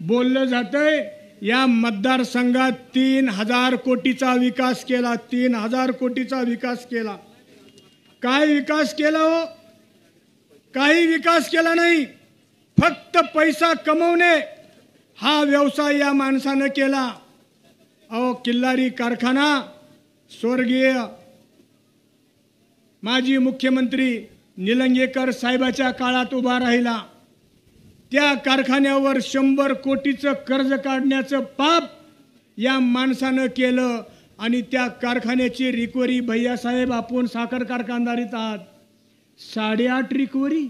बोललं जातंय या मतदारसंघात 3000 कोटीचा विकास केला, 3000 कोटीचा विकास केला. काय विकास केला हो? काही विकास केला नाही. फक्त पैसा कमवणे हा व्यवसाय या माणसानं केला. अहो, किल्लारी कारखाना स्वर्गीय माजी मुख्यमंत्री निलंगेकर साहेबाच्या काळात उभा राहिला. त्या कारखान्यावर 100 कोटीचं कर्ज काढण्याचं पाप या माणसानं केलं आणि त्या कारखान्याची रिकव्हरी भैयासाहेब आपण साखर कारखानदारीत आहात 8.5 रिकव्हरी.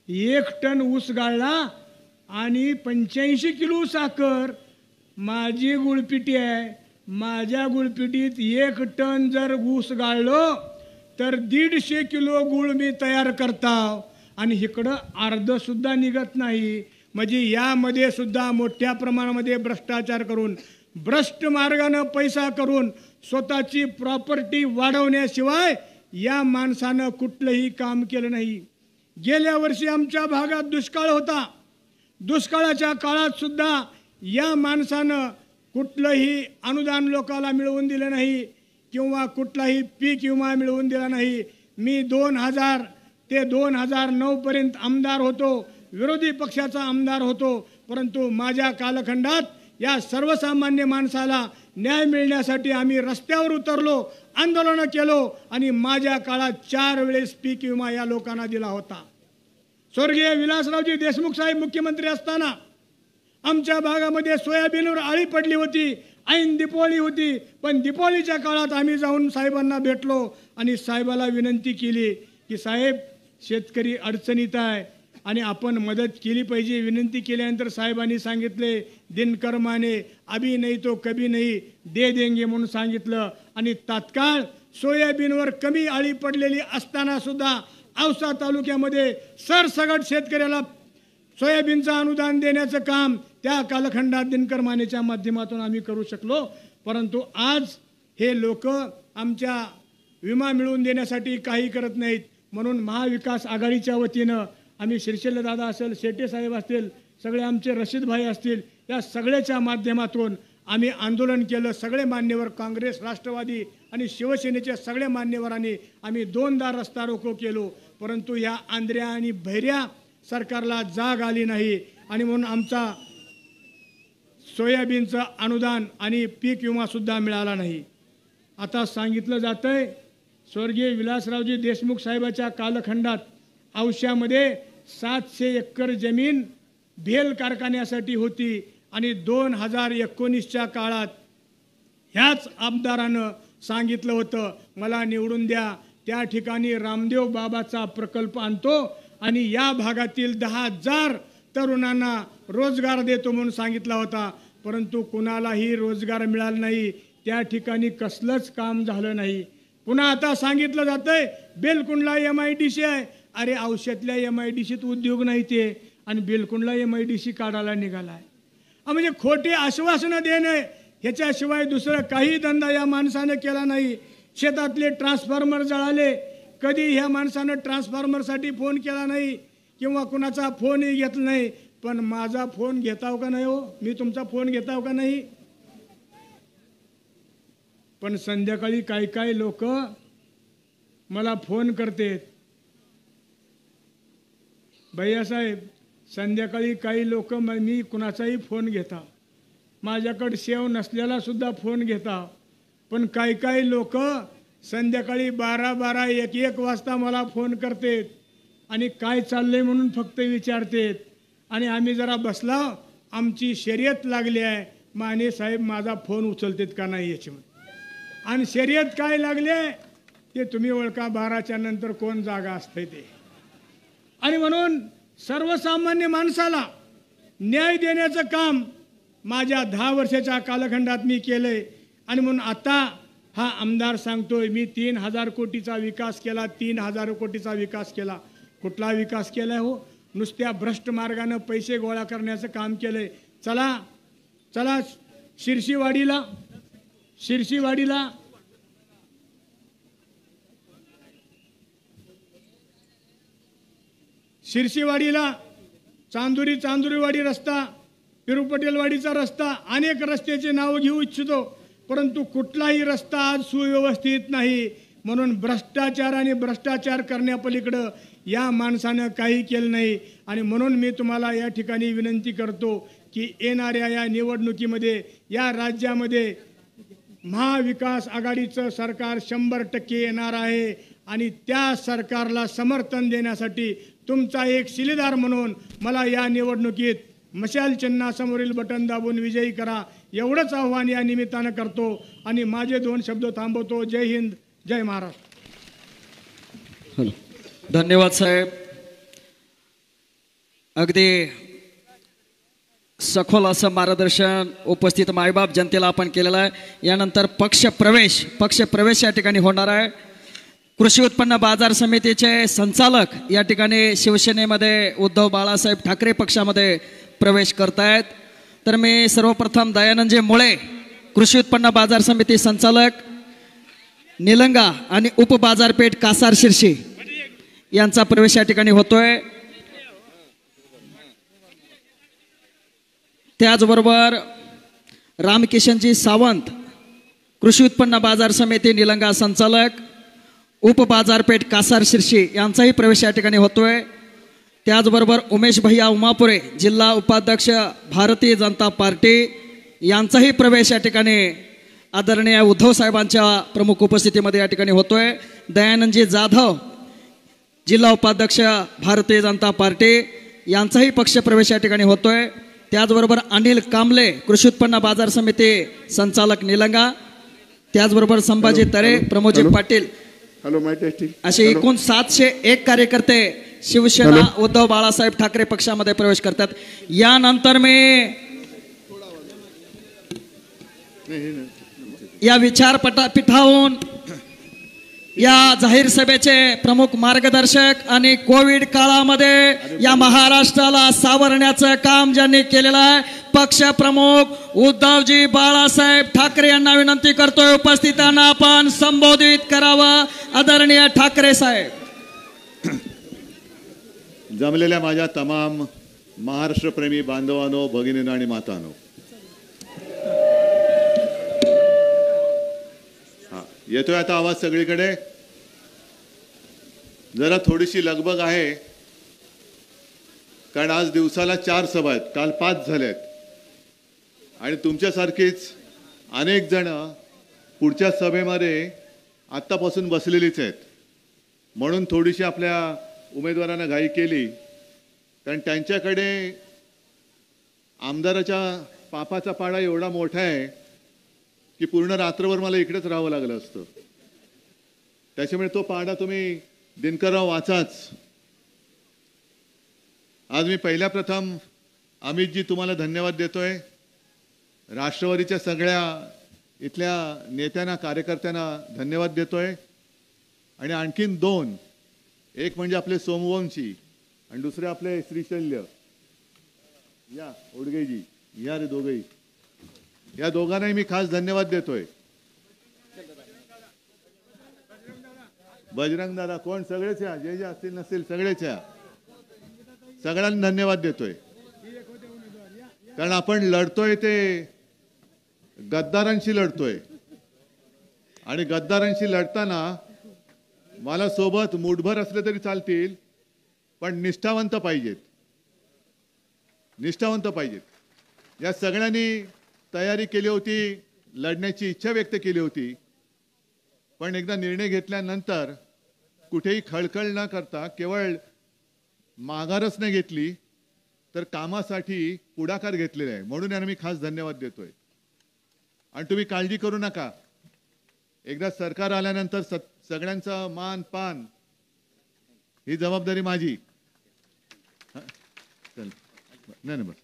1 टन ऊस गाळला आणि 85 किलो साखर. माझी गुळपिटी आहे, माझ्या गुळपिटीत 1 टन जर ऊस गाळलो तर 150 किलो गुळ मी तयार करताव आणि इकडं अर्ध सुद्धा निघत नाही. म्हणजे यामध्ये सुद्धा मोठ्या प्रमाणामध्ये भ्रष्टाचार करून, भ्रष्ट मार्गानं पैसा करून स्वतःची प्रॉपर्टी वाढवण्याशिवाय या माणसानं कुठलंही काम केलं नाही. गेल्या वर्षी आमच्या भागात दुष्काळ होता. दुष्काळाच्या काळात सुद्धा या माणसानं कुठलंही अनुदान लोकांना मिळवून दिलं नाही किंवा कुठलाही पीक विमा मिळवून दिला नाही. मी 2000 ते 2009 पर्यंत आमदार होतो, विरोधी पक्षाचा आमदार होतो, परंतु माझ्या कालखंडात या सर्वसामान्य माणसाला न्याय मिळण्यासाठी आम्ही रस्त्यावर उतरलो, आंदोलन केलो आणि माझ्या काळात 4 वेळेस पीक विमा या लोकांना दिला होता. स्वर्गीय विलासरावजी देशमुख साहेब मुख्यमंत्री असताना आमच्या भागामध्ये सोयाबीनवर आळी पडली होती, ऐन दीपावली होती, पण दीपावलीच्या काळात आम्ही जाऊन साहेबांना भेटलो आणि साहेबाला विनंती केली की साहेब शेतकरी अडचणीत आहे आणि आपण मदत केली पाहिजे. विनंती केल्यानंतर साहेबांनी सांगितले दिनकर माने अभी नहीं तो कभी नहीं दे देंगे म्हणून सांगितलं आणि तात्काळ सोयाबीनवर कमी आळी पडलेली असताना सुद्धा औसा तालुक्यामध्ये सरसगट शेतकऱ्याला सोयाबीनचं अनुदान देण्याचं काम त्या कालखंडात दिनकर मानेच्या माध्यमातून आम्ही करू शकलो. परंतु आज हे लोक आमच्या विमा मिळवून देण्यासाठी काही करत नाहीत. म्हणून महाविकास आघाडीच्या वतीनं आम्ही शिरशेले दादा असेल, शेटे साहेब असतील, सगळे आमचे रशीद भाई असतील, या सगळ्याच्या माध्यमातून आम्ही आंदोलन केलं. सगळे मान्यवर काँग्रेस, राष्ट्रवादी आणि शिवसेनेच्या सगळ्या मान्यवरांनी आम्ही 2दा रस्ता रोको केलो. परंतु या आंध्र्या आणि भैऱ्या सरकारला जाग आली नाही आणि म्हणून आमचा सोयाबीनचं अनुदान आणि पीक विमा सुद्धा मिळाला नाही. आता सांगितलं जातंय स्वर्गीय विलासरावजी देशमुख साहेबाच्या कालखंडात औश्यामध्ये 700 एकर जमीन भेल कारखान्यासाठी होती आणि 2019च्या काळात ह्याच आमदारानं सांगितलं होतं मला निवडून द्या, त्या ठिकाणी रामदेव बाबाचा प्रकल्प आणतो आणि या भागातील 10,000 तरुणांना रोजगार देतो म्हणून सांगितला होता. परंतु कुणालाही रोजगार मिळाला नाही, त्या ठिकाणी कसलंच काम झालं नाही. पुन्हा आता सांगितलं जातंय बेलकुंडला MIDC आहे. अरे औषधातल्या MIDCत उद्योग नाही ते आणि बेलकुंडला MIDC काढायला निघालाय. म्हणजे खोटे आश्वासनं देणे ह्याच्याशिवाय दुसरं काही धंदा या माणसानं केला नाही. शेतातले ट्रान्सफॉर्मर जळाले, कधी ह्या माणसानं ट्रान्सफॉर्मरसाठी फोन केला नाही किंवा कुणाचा फोनही घेतला नाही. पण माझा फोन घेताव का नाही हो? मी तुमचा फोन घेताव का नाही? पण संध्याकाळी काही लोक मला फोन करतात, भैयासाहेब संध्याकाळी काही लोक मी कुणाचाही फोन घेता, माझ्याकडे सेव नसलेला सुद्धा फोन घेता. पण काही लोक संध्याकाळी 12-12, 1-1 वाजता मला फोन करतात आणि काय चाललंय म्हणून फक्त विचारतात. आणि आम्ही जरा बसला, आमची शर्यत लागली आहे, माने साहेब माझा फोन उचलतात का नाही याच्यामध्ये. आणि शर्यत काय लागले ते तुम्ही ओळखा, 12च्या नंतर कोण जागा असते ते. आणि म्हणून सर्वसामान्य माणसाला न्याय देण्याचं काम माझ्या 10 वर्षाच्या कालखंडात मी केलंय. आणि म्हणून आता हा आमदार सांगतोय मी 3000 कोटीचा विकास केला, 3000 कोटीचा विकास केला. कुठला विकास केलाय हो? नुसत्या भ्रष्ट मार्गानं पैसे गोळा करण्याचं काम केलंय. चला शिरशीवाडीला चांदुरीवाडी रस्ता पिरू पटेलवाडीचा रस्ता, अनेक रस्त्याचे नाव घेऊ इच्छितो, परंतु कुठलाही रस्ता आज सुव्यवस्थित नाही. म्हणून भ्रष्टाचार आणि भ्रष्टाचार करण्यापलीकडं या माणसानं काही केलं नाही. आणि म्हणून मी तुम्हाला या ठिकाणी विनंती करतो की येणाऱ्या या निवडणुकीमध्ये या राज्यामध्ये महाविकास आघाडीचं सरकार 100% येणार आहे. आणि त्या सरकारला समर्थन देण्यासाठी तुमचा एक शिलेदार म्हणून मला या निवडणुकीत मशाल चिन्हासमोरील बटन दाबून विजयी करा, एवढंच आव्हान या निमित्तानं करतो आणि माझे 2 शब्द थांबवतो. जय हिंद, जय महाराष्ट्र. धन्यवाद साहेब. अगदी सखोल असं मार्गदर्शन उपस्थित मायबाप जनतेला आपण केलेलं आहे. यानंतर पक्ष प्रवेश या ठिकाणी होणार आहे. कृषी उत्पन्न बाजार समितीचे संचालक या ठिकाणी शिवसेनेमध्ये उद्धव बाळासाहेब ठाकरे पक्षामध्ये प्रवेश करतायत. तर मी सर्वप्रथम दयानंदजी मुळे, कृषी उत्पन्न बाजार समिती संचालक निलंगा आणि उपबाजारपेठ कासार शिर्शी यांचा प्रवेश या ठिकाणी होतोय. त्याचबरोबर रामकिशनजी सावंत, कृषी उत्पन्न बाजार समिती निलंगा संचालक उपबाजारपेठ कासार शिर्शी यांचाही प्रवेश या ठिकाणी होतोय. त्याचबरोबर उमेश भैया उमापुरे, जिल्हा उपाध्यक्ष भारतीय जनता पार्टी यांचाही प्रवेश या ठिकाणी आदरणीय उद्धव साहेबांच्या प्रमुख उपस्थितीमध्ये या ठिकाणी होतोय. दयानंदजी जाधव, जिल्हा उपाध्यक्ष भारतीय जनता पार्टी यांचाही पक्ष प्रवेश या ठिकाणी होतोय. त्याचबरोबर अनिल कांबले, कृषी उत्पन्न बाजार समिती संचालक निलंगा, त्याचबरोबर संभाजी तरे, प्रमोदजी पाटील असे एकूण 701 कार्यकर्ते शिवसेना उद्धव बाळासाहेब ठाकरे पक्षामध्ये प्रवेश करतात. यानंतर मी या विचारपीठाहून या जाहीर सभेचे प्रमुख मार्गदर्शक आणि कोविड काळामध्ये या महाराष्ट्राला सावरण्याचं काम ज्यांनी केलेलं आहे, पक्ष प्रमुख उद्धवजी बाळासाहेब ठाकरे यांना विनंती करतोय उपस्थितांना आपण संबोधित करावं. आदरणीय ठाकरे साहेब. जमलेल्या माझ्या तमाम महाराष्ट्रप्रेमी बांधवांनो, भगिनींनो आणि मातांनो, येतोय आता आवाज सगळीकडे? जरा थोडीशी लगबग आहे, कारण आज दिवसाला 4 सभा आहेत, काल 5 झाल्यात आणि तुमच्यासारखीच अनेक जण पुढच्या सभेमध्ये आत्तापासून बसलेलीच आहेत. म्हणून थोडीशी आपल्या उमेदवारांना घाई केली, कारण त्यांच्याकडे आमदाराच्या पापाचा पाडा एवढा मोठा आहे की पूर्ण रात्रभर मला इकडेच राहावं लागलं असतं. त्याच्यामुळे तो पाडा तुम्ही दिनकरराव वाचाच. आज मी पहिल्या प्रथम अमितजी तुम्हाला धन्यवाद देतोय. राष्ट्रवादीच्या सगळ्या इथल्या नेत्यांना, कार्यकर्त्यांना धन्यवाद देतोय. आणि आणखीन 2, एक म्हणजे आपले सोमवंशी आणि दुसरे आपले श्रीशल्य, या ओडगेजी, या रे दोघेही, या दोघांनाही मी खास धन्यवाद देतोय. बजरंग दादा, कोण, सगळेच या, जे जे असतील नसतील सगळेच या, सगळ्यांना धन्यवाद देतोय. कारण आपण लढतोय ते गद्दारांशी लढतोय आणि गद्दारांशी लढताना मला सोबत मुठभर असले तरी चालतील, पण निष्ठावंत पाहिजेत, निष्ठावंत पाहिजेत. या सगळ्यांनी तयारी केली होती, लढण्याची इच्छा व्यक्त केली होती, पण एकदा निर्णय घेतल्यानंतर कुठेही खळखळ न करता केवळ माघारच नाही घेतली, तर कामासाठी पुढाकार घेतलेला आहे. म्हणून यांना मी खास धन्यवाद देतोय. आणि तुम्ही काळजी करू नका, एकदा सरकार आल्यानंतर सगळ्यांचा मान पान ही जबाबदारी माझी. चल, नाही बस.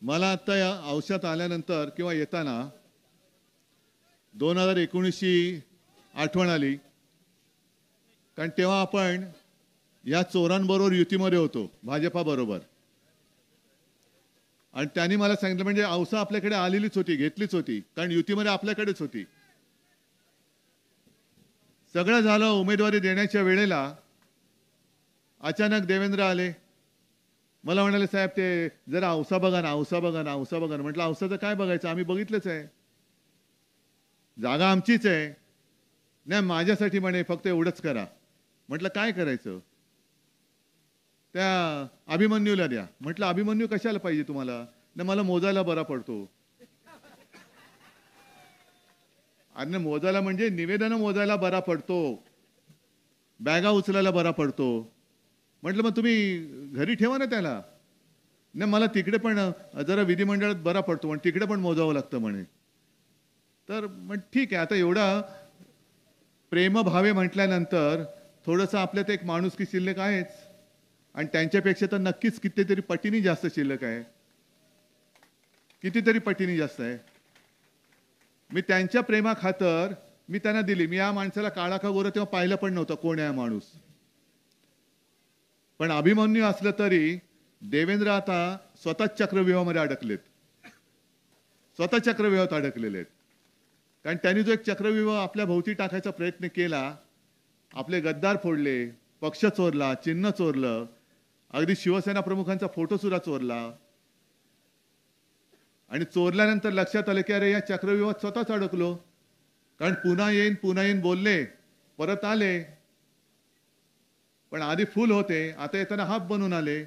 मला आता या औषधात आल्यानंतर किंवा येताना 2019ची आठवण आली, कारण तेव्हा आपण या चोरांबरोबर युतीमध्ये होतो, भाजपाबरोबर. आणि त्यांनी मला सांगितलं, म्हणजे औषध आपल्याकडे आलेलीच होती, घेतलीच होती, कारण युतीमध्ये आपल्याकडेच होती. सगळं झालं, उमेदवारी देण्याच्या वेळेला अचानक देवेंद्र आले, मला म्हणाले साहेब ते जरा औसा बघा ना, औसा बघा ना, औसा बघा ना. म्हटलं औसाचं काय बघायचं, आम्ही बघितलंच आहे, जागा आमचीच आहे. नाही माझ्यासाठी म्हणे फक्त एवढंच करा. म्हटलं काय करायचं, त्या अभिमन्यूला द्या. म्हटलं अभिमन्यू कशाला पाहिजे तुम्हाला, नाही मला मोजायला बरा पडतो. आणि मोजायला म्हणजे निवेदन मोजायला बरा पडतो, बॅगा उचलायला बरा पडतो. म्हटलं मग तुम्ही घरी ठेवा ना त्याला. नाही मला तिकडे पण जरा विधिमंडळात बरा पडतो म्हणे, तिकडे पण मोजावं लागतं म्हणे. तर मग ठीक आहे, आता एवढा प्रेमभावे म्हटल्यानंतर थोडंसं आपल्यात एक माणुसकी शिल्लक आहेच, आणि त्यांच्यापेक्षा तर नक्कीच कितीतरी पटीने जास्त शिल्लक आहे, कितीतरी पटीने जास्त आहे. मी त्यांच्या प्रेमाखातर मी त्यांना दिली. मी या माणसाला काळा का गोरा तेव्हा पाहिलं पण नव्हतं कोण आहे माणूस. पण अभिमन्यू असलं तरी देवेंद्र आता स्वतःच चक्रव्यूहामध्ये अडकलेत, स्वतः चक्रव्यूहात अडकलेले आहेत. कारण त्यांनी जो एक चक्रव्यूह आपल्या भोवती टाकायचा प्रयत्न केला, आपले गद्दार फोडले, पक्ष चोरला, चिन्ह चोरलं, अगदी शिवसेना प्रमुखांचा फोटो सुद्धा चोरला. आणि चोरल्यानंतर लक्षात आलं की अरे या चक्रव्यूहात स्वतःच अडकलो. कारण पुन्हा येईन बोलले, परत आले, पण आधी फुल होते, आता येताना हाफ बनून आले.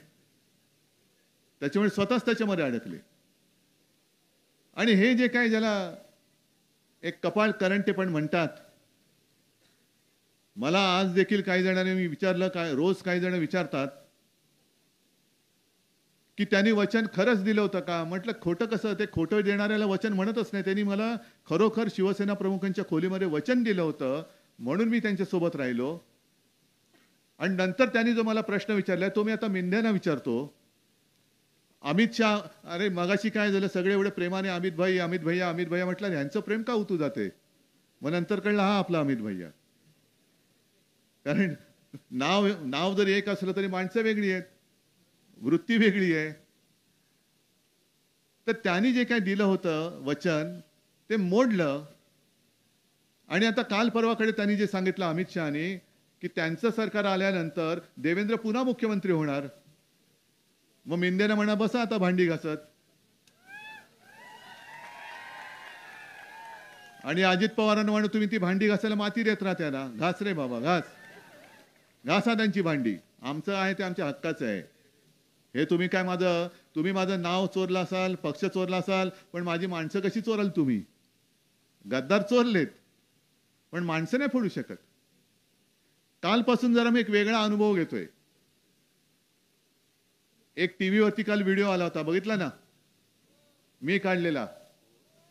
त्याच्यामुळे स्वतःच त्याच्यामध्ये अडकले. आणि हे जे काय ज्याला एक कपाळ करंटे पण म्हणतात, मला आज देखील काही जणांनी मी विचारलं, काय रोज काही जण विचारतात की त्यांनी वचन खरंच दिलं होतं का. म्हटलं खोटं कसं, ते खोटं देणाऱ्याला वचन म्हणतच नाही. त्यांनी मला खरोखर शिवसेना प्रमुखांच्या खोलीमध्ये वचन दिलं होतं, म्हणून मी त्यांच्यासोबत राहिलो. आणि नंतर त्यांनी जो मला प्रश्न विचारला तो मी आता मिंद्यांना विचारतो. अमित शाह, अरे मगाशी काय झालं, सगळे एवढे प्रेमाने अमित भैया म्हटलं, ह्यांचं प्रेम का उतू जाते. मग नंतर कळलं हा आपला अमित भैया. कारण नाव जरी एक असलं तरी माणसं वेगळी आहेत, वृत्ती वेगळी आहे. तर त्यांनी जे काय दिलं होतं वचन ते मोडलं. आणि आता काल परवाकडे त्यांनी जे सांगितलं अमित शहानी की त्यांचं सरकार आल्यानंतर देवेंद्र पुन्हा मुख्यमंत्री होणार. मग मिंदेनं म्हणा बसा आता भांडी घासत. आणि अजित पवारांना म्हणा तुम्ही ती भांडी घासायला माती देत राहत्या ना, घास रे बाबा घासा त्यांची भांडी. आमचं आहे ते आमच्या हक्काचं आहे. हे तुम्ही माझं नाव चोरलं असाल, पक्ष चोरला असाल, पण माझी माणसं कशी चोराल तुम्ही. गद्दार चोरलेत पण माणसं नाही फोडू शकत. कालपासून जरा मी एक वेगळा अनुभव घेतोय. एक टीव्ही वरती काल व्हिडिओ आला होता, बघितला ना, मी काढलेला.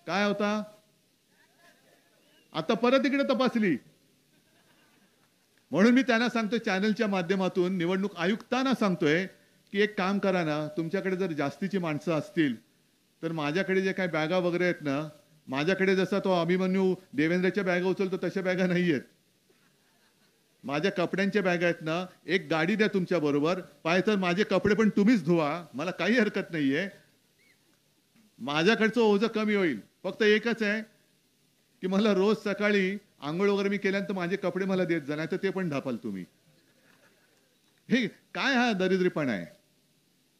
काय होता, आता परत इकडे तपासली. म्हणून मी त्यांना सांगतोय, चॅनलच्या माध्यमातून निवडणूक आयुक्तांना सांगतोय की एक काम करा ना, तुमच्याकडे जर जास्तीची माणसं असतील तर माझ्याकडे जे काही बॅगा वगैरे आहेत ना, माझ्याकडे जसा तो अभिमन्यू देवेंद्रच्या बॅगा उचलतो तशा बॅगा नाही आहेत. माझ्या कपड्यांच्या बॅगा आहेत ना, एक गाडी द्या तुमच्या बरोबर, पाहिजे माझे कपडे पण तुम्हीच धुवा, मला काही हरकत नाहीये. माझ्याकडचं ओझं कमी होईल. फक्त एकच आहे की मला रोज सकाळी आंघोळ वगैरे मी केल्यानंतर माझे कपडे मला देत जा, नाही तर ते पण ढापाल तुम्ही. हे काय हा दरिद्रीपणा आहे.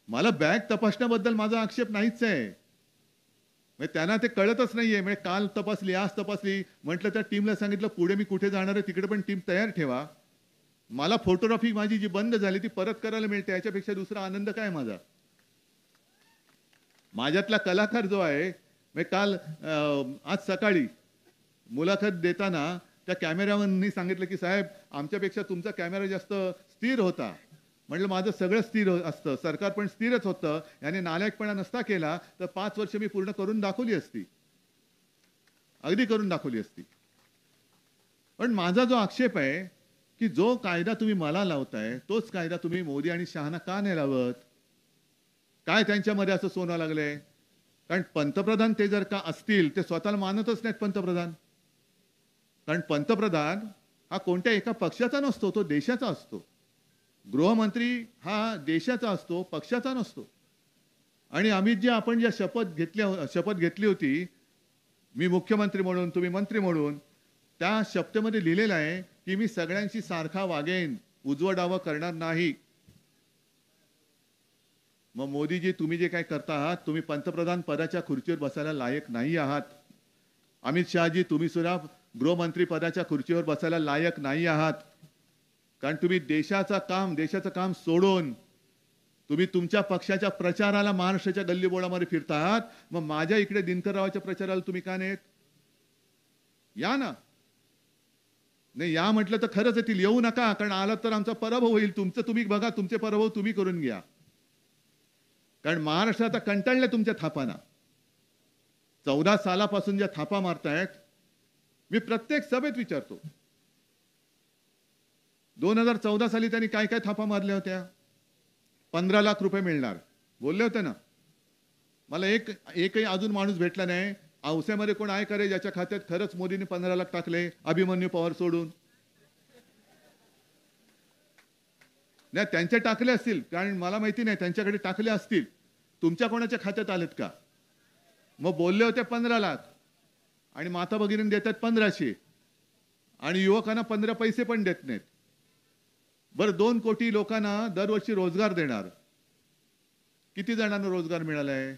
मला बॅग तपासण्याबद्दल माझा आक्षेप नाहीच आहे. म्हणजे त्यांना ते कळतच नाहीये. म्हणजे काल तपासली, आज तपासली, म्हटलं त्या टीमला सांगितलं पुढे मी कुठे जाणार आहे तिकडे पण टीम तयार ठेवा. मला फोटोग्राफी माझी जी बंद झाली ती परत करायला मिळते, याच्यापेक्षा दुसरा आनंद काय माझा. माझ्यातला कलाकार जो आहे, म्हणजे काल आज सकाळी मुलाखत देताना त्या कॅमेरामॅननी सांगितलं की साहेब आमच्यापेक्षा तुमचा कॅमेरा जास्त स्थिर होता. म्हटलं माझं सगळं स्थिर असतं, सरकार पण स्थिरच होतं. याने नालायकपणा नसता केला तर 5 वर्ष मी पूर्ण करून दाखवली असती, अगदी करून दाखवली असती. पण माझा जो आक्षेप आहे की जो कायदा तुम्ही मला लावताय तोच कायदा तुम्ही मोदी आणि शहाना का नाही लावत. काय त्यांच्यामध्ये असं सोनं लागलंय. कारण पंतप्रधान ते जर का असतील ते स्वतःला मानतच नाहीत पंतप्रधान. कारण पंतप्रधान हा कोणत्या एका पक्षाचा नसतो, तो देशाचा असतो. गृहमंत्री हा देशाचा असतो, पक्षाचा नसतो. आणि अमितजी आपण ज्या शपथ घेतली होती, मी मुख्यमंत्री म्हणून तुम्ही मंत्री म्हणून, त्या शपथेमध्ये लिहिलेलं आहे की मी सगळ्यांशी सारखा वागेन, उजवं डावं करणार नाही. मग मोदीजी तुम्ही जे काय करता आहात, तुम्ही पंतप्रधान पदाच्या खुर्चीवर बसायला लायक नाही आहात. अमित शहाजी तुम्ही सुद्धा गृहमंत्री पदाच्या खुर्चीवर बसायला लायक नाही आहात. कारण तुम्ही देशाचं काम सोडून तुम्ही तुमच्या पक्षाच्या प्रचाराला महाराष्ट्राच्या गल्लीबोळामध्ये फिरता आहात. मग माझ्या इकडे दिनकररावाच्या प्रचाराला तुम्ही का नाहीत? या ना. नाही या म्हटलं तर खरंच येतील, येऊ नका, कारण आलात तर आमचा पराभव होईल. तुमचं तुम्ही बघा, तुमचे पराभव तुम्ही करून घ्या. कारण महाराष्ट्र आता कंटाळले तुमच्या थापांना. 14 सालापासून ज्या थापा मारतायत, मी प्रत्येक सभेत विचारतो, 2014 साली त्यांनी काय काय थापा मारल्या होत्या? 15 लाख रुपये मिळणार बोलले होते ना. मला एकही अजून माणूस भेटला नाही औस्यामध्ये कोण आहे करे ज्याच्या खात्यात खरंच मोदींनी 15 लाख टाकले, अभिमन्यू पवार सोडून. नाही त्यांचे टाकले असतील, कारण मला माहिती नाही, त्यांच्याकडे टाकले असतील. तुमच्या कोणाच्या खात्यात आलेत का? मग बोलले होते 15 लाख आणि माता भगिनी देतात 1500 आणि युवकांना 15 पैसे पण देत नाहीत. बरं 2 कोटी लोकांना दरवर्षी रोजगार देणार. किती जणांना रोजगार मिळालाय?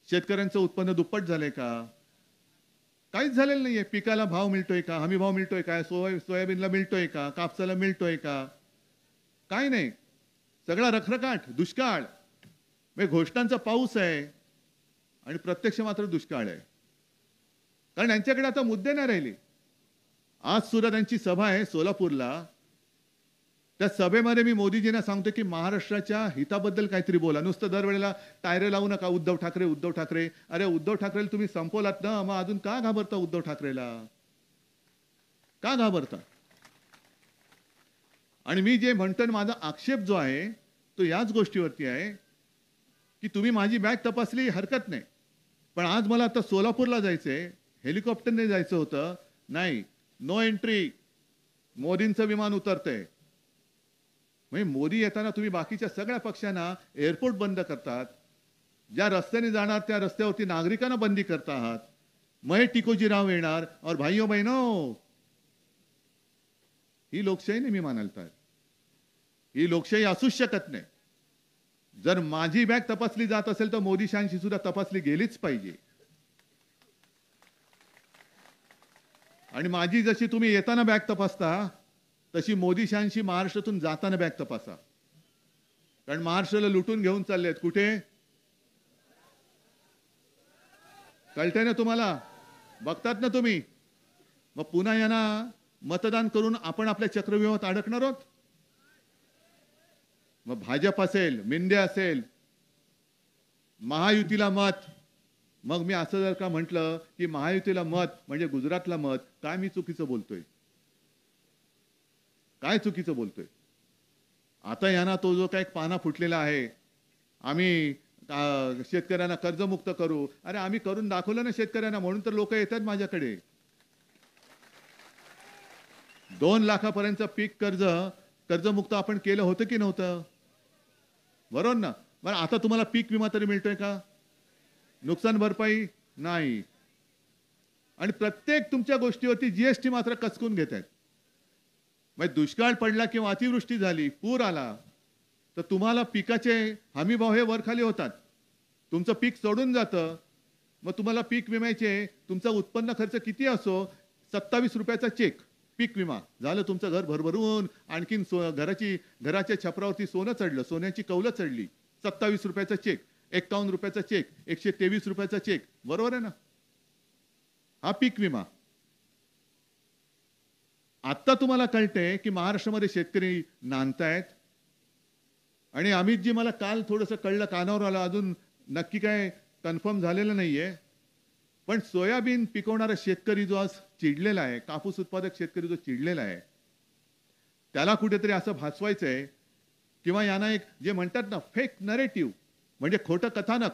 शेतकऱ्यांचं उत्पन्न दुप्पट झालंय का? काहीच झालेलं नाहीये. पिकाला भाव मिळतोय का? हमी भाव मिळतोय का? सोयाबीनला मिळतोय का? कापसाला मिळतोय का? काय नाही. सगळा रखरखाट, दुष्काळ. म्हणजे घोषणांचा पाऊस आहे आणि प्रत्यक्ष मात्र दुष्काळ आहे. कारण यांच्याकडे आता मुद्दे नाही राहिले. आज सुद्धा त्यांची सभा आहे सोलापूरला. त्या सभेमध्ये मी मोदीजींना सांगतो की महाराष्ट्राच्या हिताबद्दल काहीतरी बोला. नुसतं दरवेळेला टायरे लावू नका, उद्धव ठाकरे उद्धव ठाकरे. अरे उद्धव ठाकरेला तुम्ही संपवलात ना, मग अजून का घाबरता उद्धव ठाकरेला? का घाबरता? आणि मी जे म्हणतो माझा आक्षेप जो आहे तो याच गोष्टीवरती आहे की तुम्ही माझी बॅग तपासली हरकत नाही, पण आज मला आता सोलापूरला जायचंय, हेलिकॉप्टरने जायचं होतं. नाही, नो एंट्री. मोदींचं विमान उतरतंय. म्हणजे मोदी येताना तुम्ही बाकीच्या सगळ्या पक्षांना एअरपोर्ट बंद करतात. ज्या रस्त्याने जाणार त्या रस्त्यावरती नागरिकांना बंदी करता आहात. मग टिकोजीराव येणार. और भाइयों बहनों, ही लोकशाही नाही मी मानायला तयार. ही लोकशाही असूच शकत नाही. जर माझी बॅग तपासली जात असेल तर मोदी शहांशी सुद्धा तपासली गेलीच पाहिजे. आणि माझी जशी तुम्ही येताना बॅग तपासता तशी मोदी शहांशी महाराष्ट्रातून जाताना बॅग तपासा. कारण महाराष्ट्राला लुटून घेऊन चाललेत. कुठे? कळतंय ना तुम्हाला? बघतात ना तुम्ही? मग पुन्हा यांना मतदान करून आपण आपल्या चक्रव्यूहात अडकणार आहोत. मग भाजप असेल, मिंदे असेल, महायुतीला मत. मग मी असं जर का म्हटलं की महायुतीला मत म्हणजे गुजरातला मत, काय मी चुकीचं बोलतोय? काय चुकीचं बोलतोय? आता यांना तो जो काही पाना फुटलेला आहे, आम्ही शेतकऱ्यांना कर्जमुक्त करू. अरे आम्ही करून दाखवलं ना शेतकऱ्यांना, म्हणून तर लोक येतात माझ्याकडे. 2 लाखापर्यंतचं पीक कर्जमुक्त आपण केलं होतं की नव्हतं? बरोबर ना? बरं आता तुम्हाला पीक विमा तरी मिळतोय का? नुकसान भरपाई नाही. आणि प्रत्येक तुमच्या गोष्टीवरती जीएसटी मात्र कचकून घेत आहेत. म्हणजे दुष्काळ पडला किंवा अतिवृष्टी झाली, पूर आला, तर तुम्हाला पिकाचे हमी भाव हे वरखाली होतात. तुमचं पीक सोडून जातं. मग तुम्हाला पीक विम्याचे तुमचा उत्पन्न खर्च किती असो, 27 रुपयाचा चेक पीक विमा झालं. तुमचं घर भरभरून आणखीन घराच्या छपरावरती सोनं चढलं, सोन्याची कौलं चढली. 27 रुपयाचा चेक, 51 रुपयाचा चेक, 123 रुपयाचा चेक. बरोबर आहे ना? हा पीक विमा. आता तुम्हाला कळतंय की महाराष्ट्रामध्ये शेतकरी नांदतायत. आणि अमितजी मला काल थोडंसं कळलं, कानावर आलं, अजून नक्की काय कन्फर्म झालेलं नाहीये. पण सोयाबीन पिकवणारा शेतकरी जो आज चिडलेला आहे, कापूस उत्पादक शेतकरी जो चिडलेला आहे, त्याला कुठेतरी असं भासवायचंय किंवा यांना एक जे म्हणतात ना फेक नरेटिव्ह म्हणजे खोटं कथानक,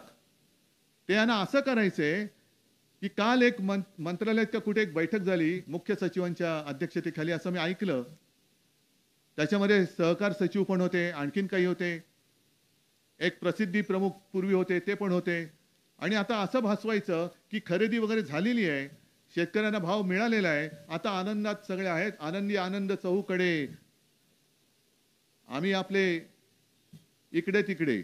ते यांना असं करायचंय की काल एक मंत्रालयात का कुठे एक बैठक झाली मुख्य सचिवांच्या अध्यक्षतेखाली, असं मी ऐकलं. त्याच्यामध्ये सहकार सचिव पण होते, आणखीन काही होते, एक प्रसिद्धी प्रमुख पूर्वी होते ते पण होते. आणि आता असं भासवायचं की खरेदी वगैरे झालेली आहे, शेतकऱ्यांना भाव मिळालेला आहे, आता आनंदात सगळे आहेत, आनंदी आनंद चहूकडे. आम्ही आपले इकडे तिकडे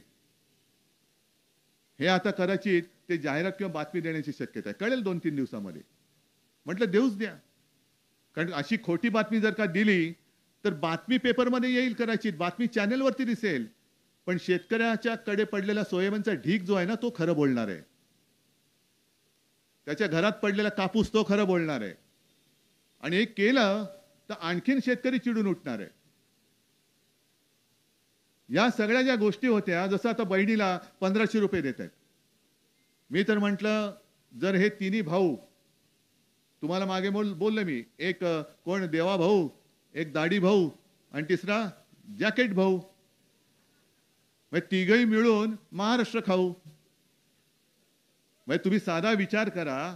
हे आता कदाचित ते जाहिरात किंवा बातमी देण्याची शक्यता आहे. कळेल 2-3 दिवसामध्ये. म्हटलं देऊच द्या. कारण अशी खोटी बातमी जर का दिली तर बातमी पेपरमध्ये येईल, कदाचित बातमी चॅनलवरती दिसेल, पण शेतकऱ्याच्या कडे पडलेला सोयाबीनचा ढीग जो आहे ना, तो खरं बोलणार आहे. त्याच्या घरात पडलेला कापूस तो खरं बोलणार आहे. आणि हे केलं तर आणखीन शेतकरी चिडून उठणार आहे. या सगळ्या ज्या गोष्टी होत्या, जसं आता बहिणीला 1500 रुपये देत आहेत. मी तर म्हटलं जर हे तिन्ही भाऊ, तुम्हाला मागे बोललो मी, एक कोण देवा भाऊ, एक दाढी भाऊ आणि तिसरा जॅकेट भाऊ, म्हणजे तिघही मिळून महाराष्ट्र खाऊ. म्हणजे तुम्ही साधा विचार करा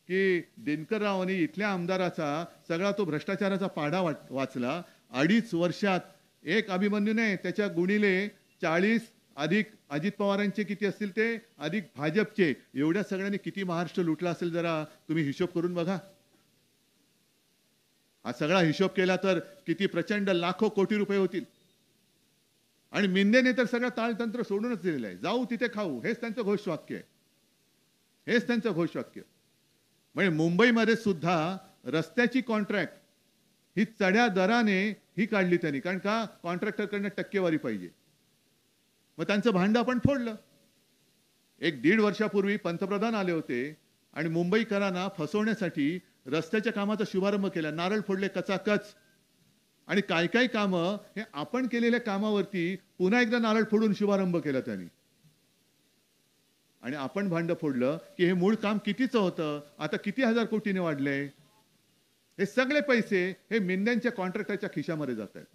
की दिनकररावांनी इथल्या आमदाराचा सगळा तो भ्रष्टाचाराचा पाढा वाचला. 2.5 वर्षात एक अभिमन्यू नाही, त्याच्या गुणिले 40 अधिक अजित पवारांचे किती असतील ते, अधिक भाजपचे, एवढ्या सगळ्यांनी किती महाराष्ट्र लुटला असेल जरा तुम्ही हिशोब करून बघा. हा सगळा हिशोब केला तर किती प्रचंड लाखो कोटी रुपये होतील. आणि मिंदेने तर सगळं ताळतंत्र सोडूनच दिलेलं आहे. जाऊ तिथे खाऊ, हेच त्यांचं घोषवाक्य आहे. हेच त्यांचं घोषवाक्य. म्हणजे मुंबईमध्ये सुद्धा रस्त्याची कॉन्ट्रॅक्ट ही चढ्या दराने ही काढली त्यांनी. कारण का, कॉन्ट्रॅक्टरकडनं टक्केवारी पाहिजे. मग त्यांचं भांडं आपण फोडलं. 1-1.5 वर्षापूर्वी पंतप्रधान आले होते आणि मुंबईकरांना फसवण्यासाठी रस्त्याच्या कामाचा शुभारंभ केला. नारळ फोडले कचाकच. आणि काय काय कामं हे आपण केलेल्या कामावरती पुन्हा एकदा नारळ फोडून शुभारंभ केला त्यांनी. आणि आपण भांडं फोडलं की हे मूळ काम कितीचं होतं, आता किती हजार कोटीने वाढले. हे सगळे पैसे हे मिंद्यांच्या कॉन्ट्रॅक्टरच्या खिशामध्ये जात आहेत.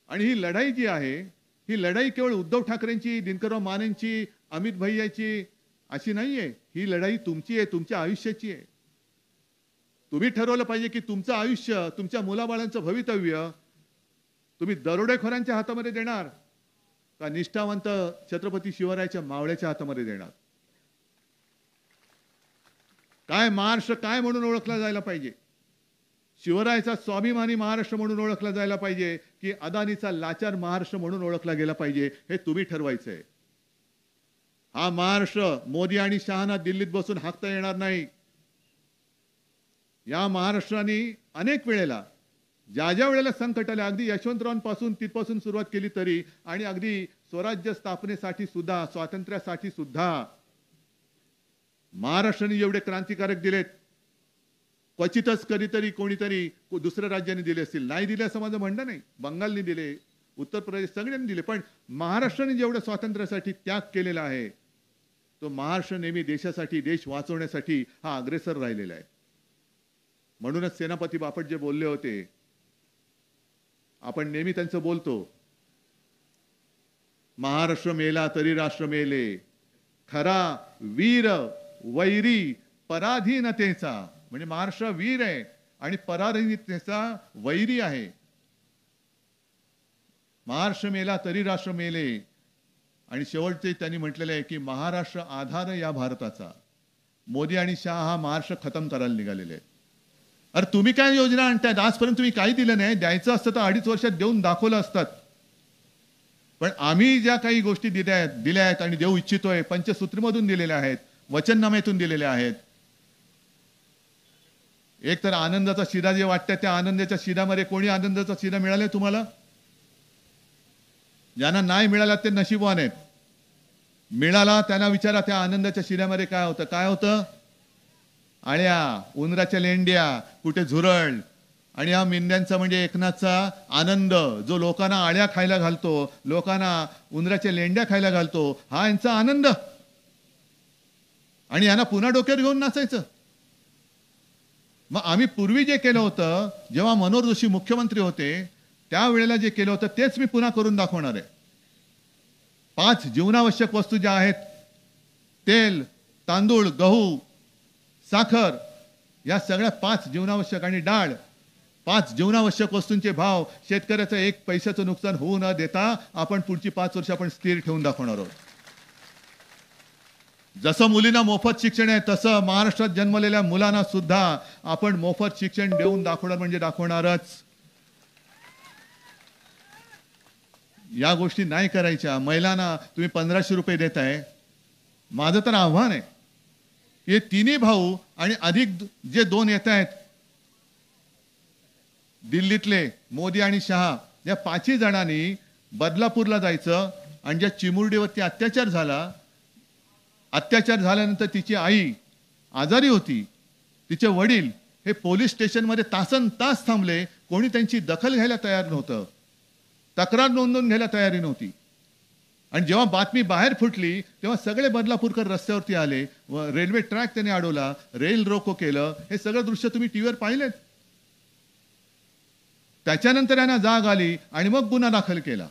आणि ही लढाई जी आहे, ही लढाई केवळ उद्धव ठाकरेंची, दिनकरराव मानेंची, अमित भैयाची अशी नाहीये. ही लढाई तुमची आहे, तुमच्या आयुष्याची आहे. तुम्ही ठरवलं पाहिजे की तुमचं आयुष्य, तुमच्या मुलाबाळांचं भवितव्य तुम्ही दरोडेखोरांच्या हातामध्ये देणार का निष्ठावंत छत्रपती शिवरायाच्या मावळ्याच्या हातामध्ये देणार. काय महाराष्ट्र काय म्हणून ओळखला जायला पाहिजे. शिवरायाचा स्वाभिमानी महाराष्ट्र म्हणून ओळखला जायला पाहिजे की अदानीचा लाचार महाराष्ट्र म्हणून ओळखला गेला पाहिजे, हे तुम्ही ठरवायचंय. हा महाराष्ट्र मोदी आणि शहाना दिल्लीत बसून हाकता येणार नाही. या महाराष्ट्राने अनेक वेळेला ज्या ज्या वेळेला संकट आले, अगदी यशवंतरावांपासून तिथपासून सुरुवात केली तरी, आणि अगदी स्वराज्य स्थापनेसाठी सुद्धा, स्वातंत्र्यासाठी सुद्धा महाराष्ट्राने जेवढे क्रांतिकारक दिलेत, क्वचितच कधीतरी कोणीतरी दुसऱ्या राज्याने दिले असतील. नाही दिले असं माझं म्हणणं नाही. बंगालने दिले, उत्तर प्रदेश सगळ्यांनी दिले, पण महाराष्ट्राने जेवढं स्वातंत्र्यासाठी त्याग केलेला आहे तो महाराष्ट्र नेहमी देशासाठी, देश वाचवण्यासाठी हा अग्रेसर राहिलेला आहे. म्हणूनच सेनापती बापट जे बोलले होते, आपण नेहमी त्यांचं बोलतो, महाराष्ट्र मेला तरी राष्ट्र मेले, खरा वीर वैरी पराधीनतेचा. म्हणजे महाराष्ट्र वीर आहे आणि पराधीनतेचा वैरी आहे. महाराष्ट्र मेला तरी राष्ट्र मेले. आणि शेवटचे त्यांनी म्हटलेले आहे की महाराष्ट्र आधार या भारताचा. मोदी आणि शाह हा महाराष्ट्र खतम करायला निघालेले आहेत. अरे तुम्ही काय योजना आणतायत? आजपर्यंत तुम्ही काही दिलं नाही. द्यायचं असतं तर 2.5 वर्षात देऊन दाखवलं असतात. पण आम्ही ज्या काही गोष्टी दिल्या आहेत आणि देऊ इच्छितोय, पंचसूत्रीमधून दिलेल्या आहेत, वचननाम्यातून दिलेल्या आहेत. एक तर आनंदाचा शिधा जे वाटतं, त्या आनंदाच्या शिधामध्ये कोणी आनंदाचा शिधा मिळालाय तुम्हाला? ज्यांना नाही मिळाला ते नशीबवान आहेत. मिळाला त्यांना विचारा त्या आनंदाच्या शिध्यामध्ये काय होतं. काय होतं? आळ्या, उंदराच्या लेंड्या, कुठे झुरळ. आणि हा मिंद्यांचा म्हणजे एकनाथचा आनंद, जो लोकांना आळ्या खायला घालतो, लोकांना उंदराच्या लेंड्या खायला घालतो, हा यांचा आनंद. आणि यांना पुन्हा डोक्यावर घेऊन नाचायचं. मग आम्ही पूर्वी जे केलं होतं, जेव्हा मनोहर जोशी मुख्यमंत्री होते त्यावेळेला जे केलं होतं तेच मी पुन्हा करून दाखवणार आहे. 5 जीवनावश्यक वस्तू ज्या आहेत, तेल, तांदूळ, गहू, साखर, या सगळ्या 5 जीवनावश्यक, आणि डाळ, 5 जीवनावश्यक वस्तूंचे भाव शेतकऱ्याचं 1 पैशाचं नुकसान होऊ न देता आपण पुढची 5 वर्ष आपण स्थिर ठेवून दाखवणार आहोत. जसं मुलींना मोफत शिक्षण आहे तसं महाराष्ट्रात जन्मलेल्या मुलांना सुद्धा आपण मोफत शिक्षण देऊन दाखवणार म्हणजे दाखवणारच. या गोष्टी नाही करायच्या. महिलांना तुम्ही 1500 रुपये देताय, माझं तर आव्हान आहे, हे तिन्ही भाऊ आणि अधिक जे दोन येत आहेत दिल्लीतले मोदी आणि शहा, या पाचही जणांनी बदलापूरला जायचं आणि ज्या चिमुरडीवरती अत्याचार झाल्यानंतर तिची आई आजारी होती, तिचे वडील हे पोलीस स्टेशनमध्ये तासनतास थांबले, कोणी त्यांची दखल घ्यायला तयार नव्हतं, तक्रार नोंदवून घ्यायला तयारी नव्हती. आणि जेव्हा बातमी बाहेर फुटली तेव्हा सगळे बदलापूरकर रस्त्यावरती आले व रेल्वे ट्रॅक त्याने अडवला, रेल रोको केलं. हे सगळं दृश्य तुम्ही टीव्हीवर पाहिलेत. त्याच्यानंतर यांना जाग आली आणि मग गुन्हा दाखल केला.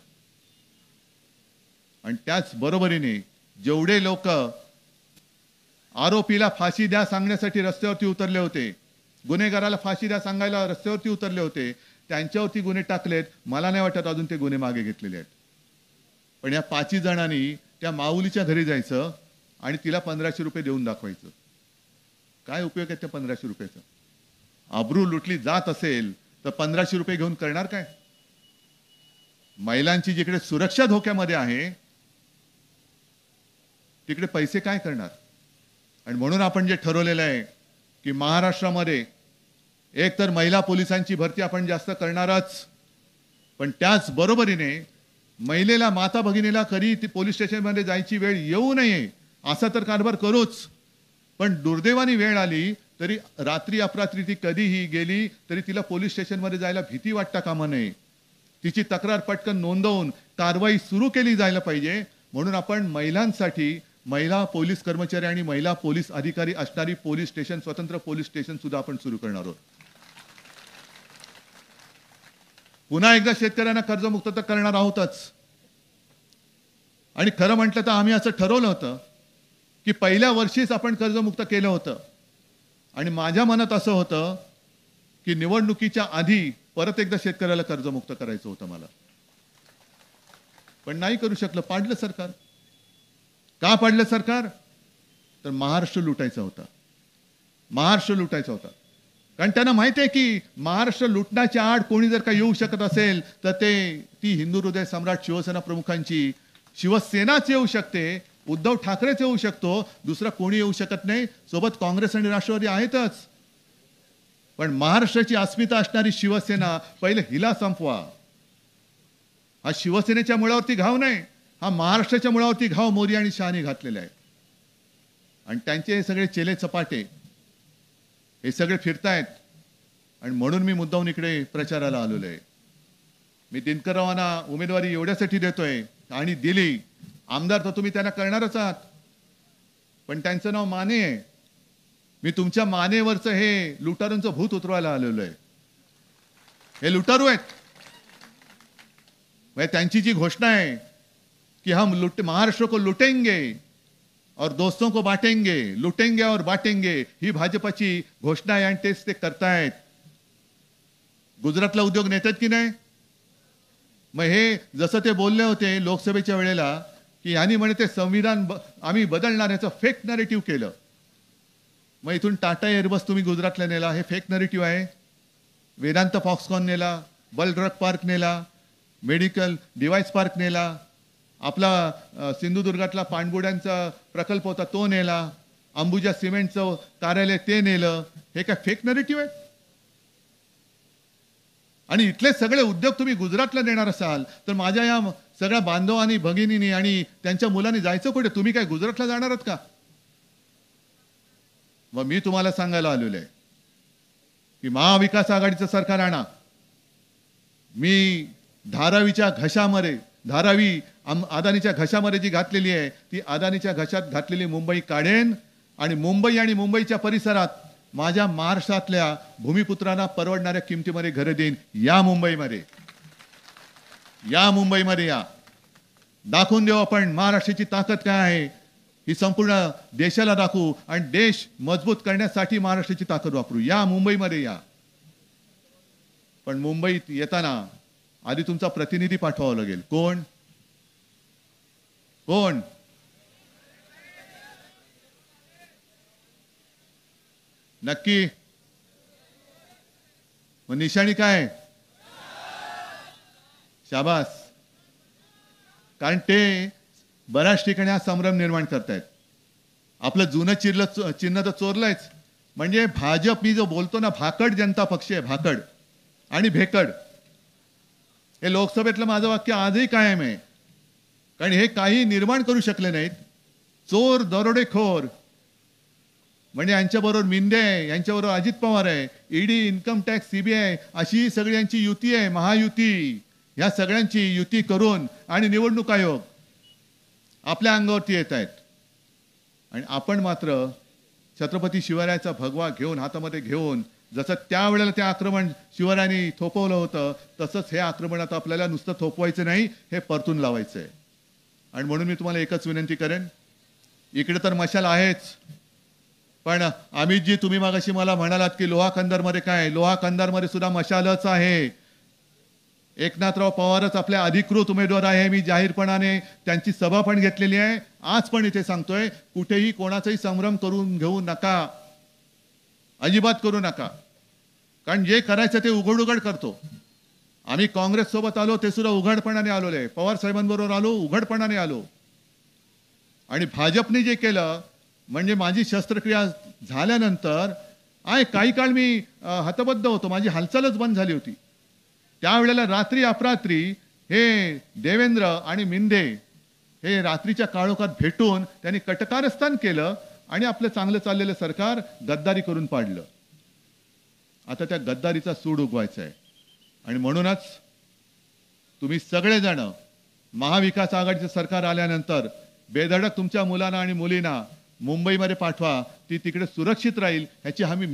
आणि त्याच बरोबरीने जेवढे लोक आरोपीला फाशी द्या सांगण्यासाठी रस्त्यावरती उतरले होते, गुन्हेगाराला फाशी द्या सांगायला रस्त्यावरती उतरले होते, त्यांच्यावरती गुन्हे टाकलेत. मला नाही वाटत अजून ते गुन्हे मागे घेतलेले आहेत. पण या पाचही जणांनी त्या माऊलीच्या घरी जायचं आणि तिला 1500 रुपये देऊन दाखवायचं. काय उपयोग आहे त्या 1500 रुपयाचा? आबरू लुटली जात असेल तर 1500 रुपये घेऊन करणार काय? महिलांची जिकडे सुरक्षा धोक्यामध्ये आहे तिकडे पैसे काय करणार? आणि म्हणून आपण जे ठरवलेलं आहे की महाराष्ट्रामध्ये एक तर महिला पोलिसांची भरती आपण जास्त करणारच, पण त्याच बरोबरीने महिलेला, माता भगिनीला कधी ती पोलीस स्टेशनमध्ये जायची वेळ येऊ नये असा तर कारभार करूच. पण दुर्दैवानी वेळ आली तरी रात्री अपरात्री ती कधीही गेली तरी तिला पोलीस स्टेशनमध्ये जायला भीती वाटता कामा नये. तिची तक्रार पटकन नोंदवून कारवाई सुरू केली जायला पाहिजे. म्हणून आपण महिलांसाठी महिला पोलीस कर्मचारी आणि महिला पोलीस अधिकारी असणारी पोलीस स्टेशन, स्वतंत्र पोलीस स्टेशन सुद्धा आपण सुरू करणार आहोत. पुन्हा एकदा शेतकऱ्यांना कर्जमुक्त तर करणार आहोतच. आणि खरं म्हटलं तर आम्ही असं ठरवलं होतं की पहिल्या वर्षीच आपण कर्जमुक्त केलं होतं. आणि माझ्या मनात असं होतं की निवडणुकीच्या आधी परत एकदा शेतकऱ्याला कर्जमुक्त करायचं होतं मला. पण नाही करू शकलं. पाडलं सरकार. का पाडलं सरकार? तर महाराष्ट्र लुटायचा होता. महाराष्ट्र लुटायचा होता. कारण त्यांना माहिती आहे की महाराष्ट्र लुटण्याच्या आड कोणी जर का येऊ शकत असेल तर ती हिंदू हृदय सम्राट शिवसेना प्रमुखांची शिवसेनाच येऊ शकते, उद्धव ठाकरेच येऊ शकतो, दुसरा कोणी येऊ शकत नाही. सोबत काँग्रेस आणि राष्ट्रवादी आहेतच. पण महाराष्ट्राची अस्मिता असणारी शिवसेना पहिले हिला संपवा. हा शिवसेनेच्या मुळावरती घाव नाही, हा महाराष्ट्राच्या मुळावरती घाव मोदी आणि शहानी घातलेला आहे. आणि त्यांचे हे सगळे चेले चपाटे हे सगळे फिरतायत. आणि म्हणून मी मुद्दाहून इकडे प्रचाराला आलेलो आहे. मी दिनकररावांना उमेदवारी एवढ्यासाठी देतोय आणि दिली. आमदार तर तुम्ही त्यांना करणारच आहात, पण त्यांचं नाव माने आहे. मी तुमच्या मानेवरचं हे लुटारूंचं भूत उतरवायला आलेलो आहे. हे लुटारू आहेत. त्यांची जी घोषणा आहे कि हम महाराष्ट्र को लुटेंगे और दोस्तों को बांटेंगे, लुटेंगे और बांटेंगे, ही भाजपाची घोषणा आहे आणि तेच ते करतायत. गुजरातला उद्योग नेतात की नाही? मग हे जसं ते बोलले होते लोकसभेच्या वेळेला की यांनी म्हणे ते संविधान आम्ही बदलणार, याचं फेक नरेटिव्ह केलं. मग इथून टाटा एअरबस तुम्ही गुजरातला नेला, हे फेक नरेटिव्ह आहे. वेदांत फॉक्सकॉन नेला, बल ड्रग पार्क नेला, मेडिकल डिव्हाइस पार्क नेला, आपला सिंधुदुर्गातला पाणबुड्यांचा प्रकल्प होता तो नेला, अंबुजा सिमेंटचं कार्यालय ते नेलं. हे काय फेक नरेटिव्ह आहे? आणि इथले सगळे उद्योग तुम्ही गुजरातला देणार असाल तर माझ्या या सगळ्या बांधवांनी, भगिनींनी आणि त्यांच्या मुलांनी जायचं कुठे? तुम्ही काय गुजरातला जाणार आहात का? मग मी तुम्हाला सांगायला आलेलो आहे की महाविकास आघाडीचं सरकार आणा. मी धारावीच्या घशामध्ये, धारावी अदानीच्या घशामध्ये जी घातलेली आहे ती अदानीच्या घशात घातलेली मुंबई काढेन आणि मुंबई आणि मुंबईच्या परिसरात माझ्या महाराष्ट्रातल्या भूमिपुत्रांना परवडणाऱ्या किमतीमध्ये घरे देईन. या मुंबईमध्ये, या मुंबईमध्ये या. दाखवून देऊ आपण महाराष्ट्राची ताकद काय आहे, ही संपूर्ण देशाला दाखवू आणि देश मजबूत करण्यासाठी महाराष्ट्राची ताकद वापरू. या मुंबईमध्ये या. पण मुंबईत येताना आधी तुमचा प्रतिनिधी पाठवावा लागेल. कोण? कोण? नक्की? मग निशाणी काय? शाबास. कारण ते बऱ्याच ठिकाणी हा संभ्रम निर्माण करतायत. आपलं जुनं चिन्ह तर चोरलंयच. म्हणजे भाजप, मी जो बोलतो ना, भाकड जनता पक्ष आहे, भाकड आणि भेकड. हे लोकसभेतलं माझं वाक्य आजही कायम आहे. कारण हे काही निर्माण करू शकले नाहीत. चोर, दरोडेखोर, म्हणजे यांच्याबरोबर मिंदे आहे, यांच्याबरोबर अजित पवार आहे, ईडी, इन्कम टॅक्स, सीबीआय, अशी सगळी यांची युती आहे, महायुती. ह्या सगळ्यांची युती करून आणि निवडणूक आयोग आपल्या अंगावरती येत आहेत. आणि आपण मात्र छत्रपती शिवरायाचा भगवा घेऊन, हातामध्ये घेऊन, जसं त्यावेळेला ते आक्रमण शिवरायांनी थोपवलं होतं, तसंच हे आक्रमण आता आपल्याला नुसतं थोपवायचं नाही, हे परतून लावायचं आहे. आणि म्हणून मी तुम्हाला एकच विनंती करेन, इकडे तर मशाल आहेच, पण अमितजी, तुम्ही मागाशी मला म्हणालात की लोहा कंदारमध्ये काय, लोहा कंदारमध्ये सुद्धा मशालच आहे. एकनाथराव पवारच आपल्या अधिकृत उमेदवार आहे. मी जाहीरपणाने त्यांची सभा पण घेतलेली आहे. आज पण इथे सांगतोय, कुठेही कोणाचाही संभ्रम करून घेऊ नका, अजिबात करू नका. कारण जे करायचं ते उघड उघड करतो. आम्ही काँग्रेस सोबत आलो ते सुद्धा उघडपणाने आलोले आहे. पवार साहेबांबरोबर आलो, उघडपणाने आलो. आणि भाजपने जे केलं, म्हणजे माझी शस्त्रक्रिया झाल्यानंतर काही काळ मी हतबद्ध होतो, माझी हालचालच बंद झाली होती. त्यावेळेला रात्री अपरात्री हे देवेंद्र आणि मिंदे हे रात्रीच्या काळोखात भेटून त्यांनी कटकारस्थान केलं आणि आपलं चांगलं चाललेलं सरकार गद्दारी करून पाडलं. आता त्या गद्दारीचा सूड उगवायचा आहे. आणि म्हणूनच तुम्ही सगळेजण महाविकास आघाडीचं सरकार आल्यानंतर बेधडक तुमच्या मुलांना आणि मुलींना मुंबईमध्ये पाठवा. ती तिकडे सुरक्षित राहील ह्याची हमी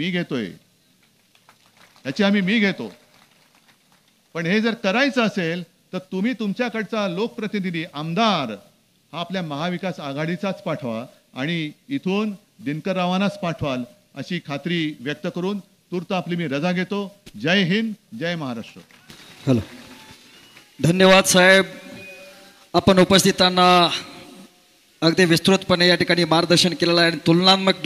मी घेतो. पण हे जर करायचं असेल तर तुम्ही तुमच्याकडचा लोकप्रतिनिधी, आमदार हा आपल्या महाविकास आघाडीचाच पाठवा आणि इथून दिनकररावांनाच पाठवाल अशी खात्री व्यक्त करून तूर्त आपली मी रजा घेतो. जय हिंद, जय महाराष्ट्र. हॅलो, धन्यवाद साहेब. आपण उपस्थितांना अगदी विस्तृतपणे या ठिकाणी मार्गदर्शन केलेलं आहे आणि तुलनात्मक